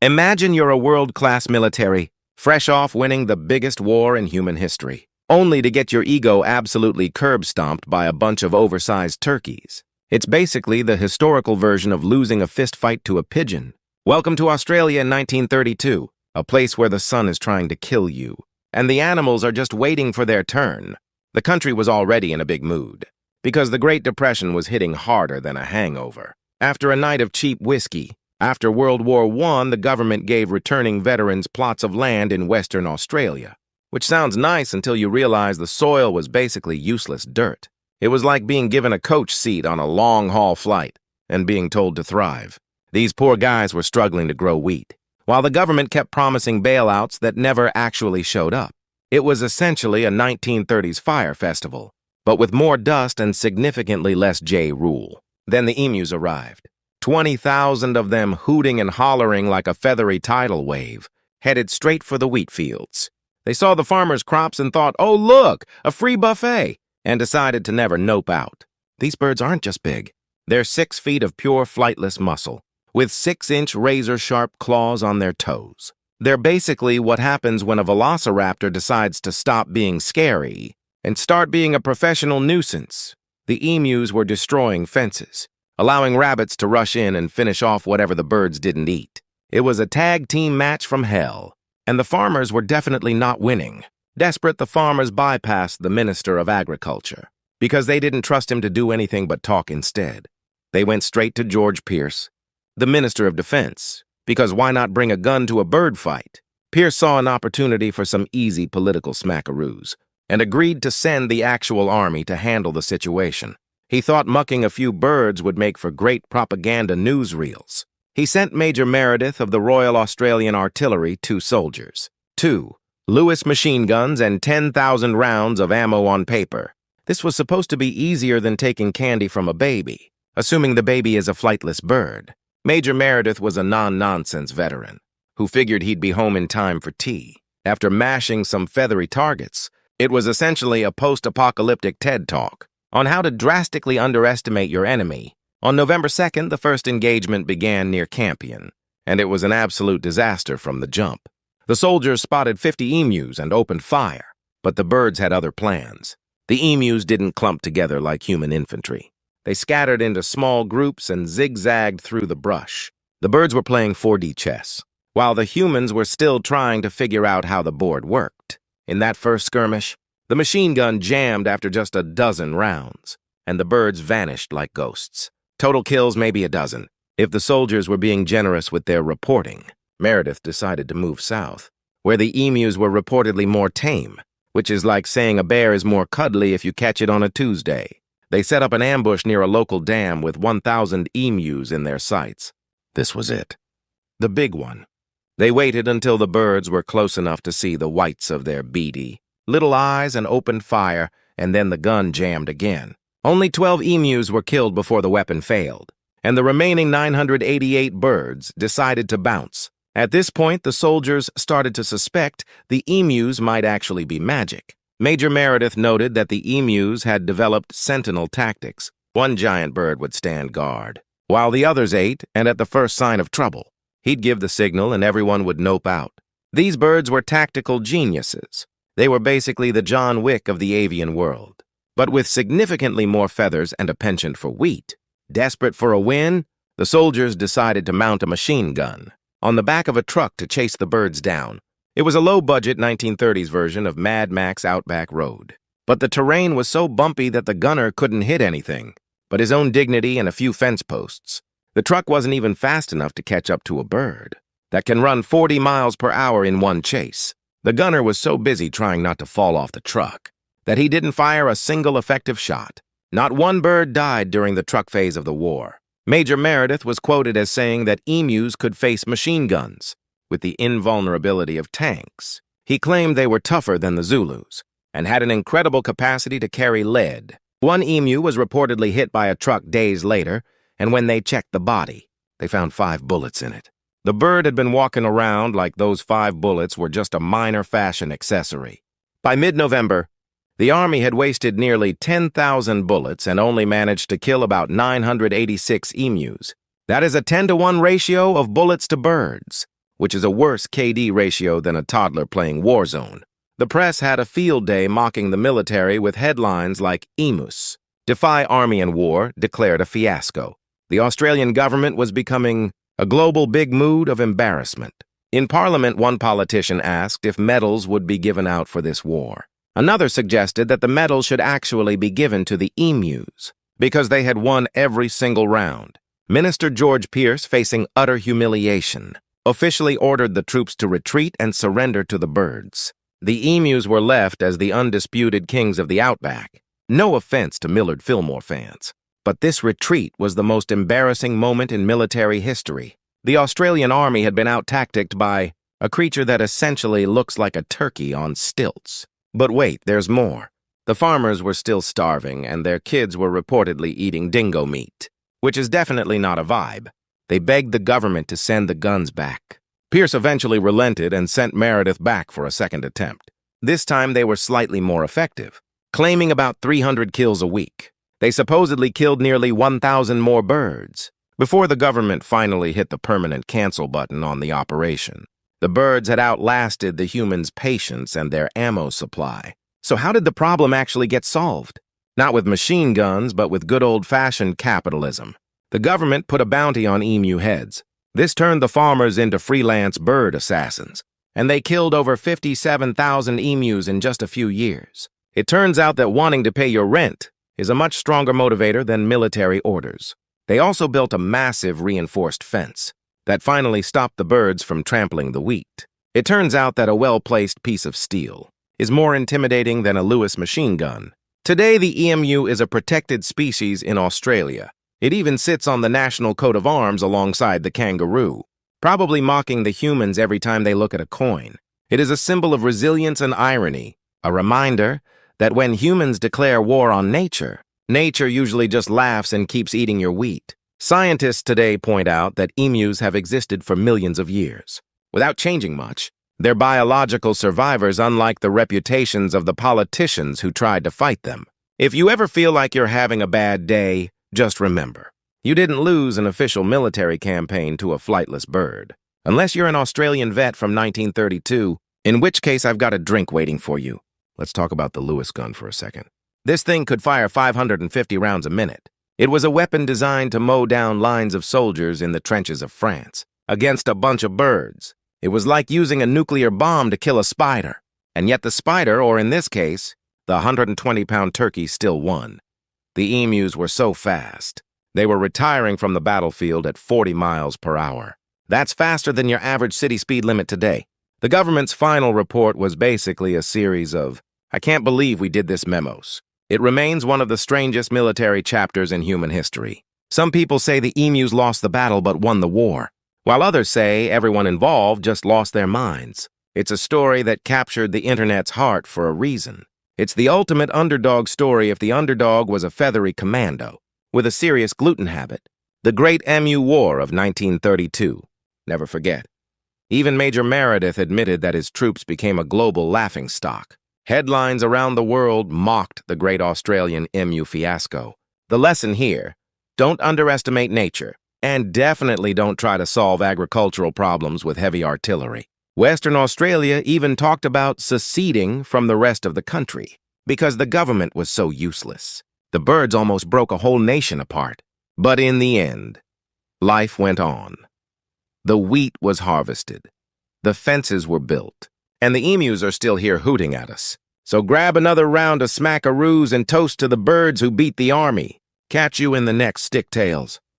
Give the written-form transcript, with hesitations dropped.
Imagine you're a world-class military, fresh off winning the biggest war in human history, only to get your ego absolutely curb-stomped by a bunch of oversized turkeys. It's basically the historical version of losing a fist fight to a pigeon. Welcome to Australia in 1932, a place where the sun is trying to kill you, and the animals are just waiting for their turn. The country was already in a big mood, because the Great Depression was hitting harder than a hangover. After a night of cheap whiskey, after World War I, the government gave returning veterans plots of land in Western Australia, which sounds nice until you realize the soil was basically useless dirt. It was like being given a coach seat on a long-haul flight and being told to thrive. These poor guys were struggling to grow wheat, while the government kept promising bailouts that never actually showed up. It was essentially a 1930s fire festival, but with more dust and significantly less J-rule. Then the emus arrived. 20,000 of them hooting and hollering like a feathery tidal wave, headed straight for the wheat fields. They saw the farmers' crops and thought, oh look, a free buffet, and decided to never nope out. These birds aren't just big. They're 6 feet of pure flightless muscle, with 6-inch razor-sharp claws on their toes. They're basically what happens when a velociraptor decides to stop being scary and start being a professional nuisance. The emus were destroying fences, allowing rabbits to rush in and finish off whatever the birds didn't eat. It was a tag team match from hell, and the farmers were definitely not winning. Desperate, the farmers bypassed the Minister of Agriculture because they didn't trust him to do anything but talk instead. They went straight to George Pierce, the Minister of Defense, because why not bring a gun to a bird fight? Pierce saw an opportunity for some easy political smackaroos and agreed to send the actual army to handle the situation. He thought mucking a few birds would make for great propaganda newsreels. He sent Major Meredith of the Royal Australian Artillery 2 soldiers, 2 Lewis machine guns, and 10,000 rounds of ammo on paper. This was supposed to be easier than taking candy from a baby, assuming the baby is a flightless bird. Major Meredith was a non-nonsense veteran who figured he'd be home in time for tea. After mashing some feathery targets, it was essentially a post-apocalyptic TED Talk on how to drastically underestimate your enemy. On November 2nd, the first engagement began near Campion, and it was an absolute disaster from the jump. The soldiers spotted 50 emus and opened fire, but the birds had other plans. The emus didn't clump together like human infantry. They scattered into small groups and zigzagged through the brush. The birds were playing 4D chess, while the humans were still trying to figure out how the board worked. In that first skirmish, the machine gun jammed after just a dozen rounds, and the birds vanished like ghosts. Total kills maybe a dozen. If the soldiers were being generous with their reporting, Meredith decided to move south, where the emus were reportedly more tame, which is like saying a bear is more cuddly if you catch it on a Tuesday. They set up an ambush near a local dam with 1,000 emus in their sights. This was it. The big one. They waited until the birds were close enough to see the whites of their beady little eyes and opened fire, and then the gun jammed again. Only 12 emus were killed before the weapon failed, and the remaining 988 birds decided to bounce. At this point, the soldiers started to suspect the emus might actually be magic. Major Meredith noted that the emus had developed sentinel tactics. One giant bird would stand guard, while the others ate, and at the first sign of trouble, he'd give the signal and everyone would nope out. These birds were tactical geniuses. They were basically the John Wick of the avian world, but with significantly more feathers and a penchant for wheat. Desperate for a win, the soldiers decided to mount a machine gun on the back of a truck to chase the birds down. It was a low-budget 1930s version of Mad Max Outback Road, but the terrain was so bumpy that the gunner couldn't hit anything but his own dignity and a few fence posts. The truck wasn't even fast enough to catch up to a bird that can run 40 miles per hour in one chase. The gunner was so busy trying not to fall off the truck that he didn't fire a single effective shot. Not one bird died during the truck phase of the war. Major Meredith was quoted as saying that emus could face machine guns with the invulnerability of tanks. He claimed they were tougher than the Zulus and had an incredible capacity to carry lead. One emu was reportedly hit by a truck days later, and when they checked the body, they found 5 bullets in it. The bird had been walking around like those 5 bullets were just a minor fashion accessory. By mid-November, the Army had wasted nearly 10,000 bullets and only managed to kill about 986 emus. That is a 10-to-1 ratio of bullets to birds. which is a worse KD ratio than a toddler playing Warzone. The press had a field day mocking the military with headlines like Emus, Defy Army and War, declared a fiasco. The Australian government was becoming a global big mood of embarrassment. In Parliament, one politician asked if medals would be given out for this war. Another suggested that the medals should actually be given to the Emus, because they had won every single round. Minister George Pearce, facing utter humiliation, officially ordered the troops to retreat and surrender to the birds. The Emus were left as the undisputed kings of the outback. No offense to Millard Fillmore fans, but this retreat was the most embarrassing moment in military history. The Australian Army had been out-tacticked by a creature that essentially looks like a turkey on stilts. But wait, there's more. The farmers were still starving, and their kids were reportedly eating dingo meat, which is definitely not a vibe. They begged the government to send the guns back. Pearce eventually relented and sent Meredith back for a second attempt. This time they were slightly more effective, claiming about 300 kills a week. They supposedly killed nearly 1,000 more birds before the government finally hit the permanent cancel button on the operation. The birds had outlasted the humans' patience and their ammo supply. So how did the problem actually get solved? Not with machine guns, but with good old-fashioned capitalism. The government put a bounty on emu heads. This turned the farmers into freelance bird assassins, and they killed over 57,000 emus in just a few years. It turns out that wanting to pay your rent is a much stronger motivator than military orders. They also built a massive reinforced fence that finally stopped the birds from trampling the wheat. It turns out that a well-placed piece of steel is more intimidating than a Lewis machine gun. Today, the emu is a protected species in Australia. It even sits on the national coat of arms alongside the kangaroo, probably mocking the humans every time they look at a coin. It is a symbol of resilience and irony, a reminder that when humans declare war on nature, nature usually just laughs and keeps eating your wheat. Scientists today point out that emus have existed for millions of years. Without changing much, they're biological survivors, unlike the reputations of the politicians who tried to fight them. If you ever feel like you're having a bad day, just remember, you didn't lose an official military campaign to a flightless bird. Unless you're an Australian vet from 1932, in which case I've got a drink waiting for you. Let's talk about the Lewis gun for a second. This thing could fire 550 rounds a minute. It was a weapon designed to mow down lines of soldiers in the trenches of France against a bunch of birds. It was like using a nuclear bomb to kill a spider. And yet the spider, or in this case, the 120-pound turkey, still won. The emus were so fast, they were retiring from the battlefield at 40 miles per hour. That's faster than your average city speed limit today. The government's final report was basically a series of, "I can't believe we did this" memos. It remains one of the strangest military chapters in human history. Some people say the emus lost the battle but won the war, while others say everyone involved just lost their minds. It's a story that captured the internet's heart for a reason. It's the ultimate underdog story if the underdog was a feathery commando with a serious gluten habit. The Great Emu War of 1932. Never forget. Even Major Meredith admitted that his troops became a global laughingstock. Headlines around the world mocked the Great Australian Emu fiasco. The lesson here: don't underestimate nature, and definitely don't try to solve agricultural problems with heavy artillery. Western Australia even talked about seceding from the rest of the country because the government was so useless. The birds almost broke a whole nation apart. But in the end, life went on. The wheat was harvested. The fences were built. And the emus are still here hooting at us. So grab another round of smackaroos and toast to the birds who beat the army. Catch you in the next Sticktails.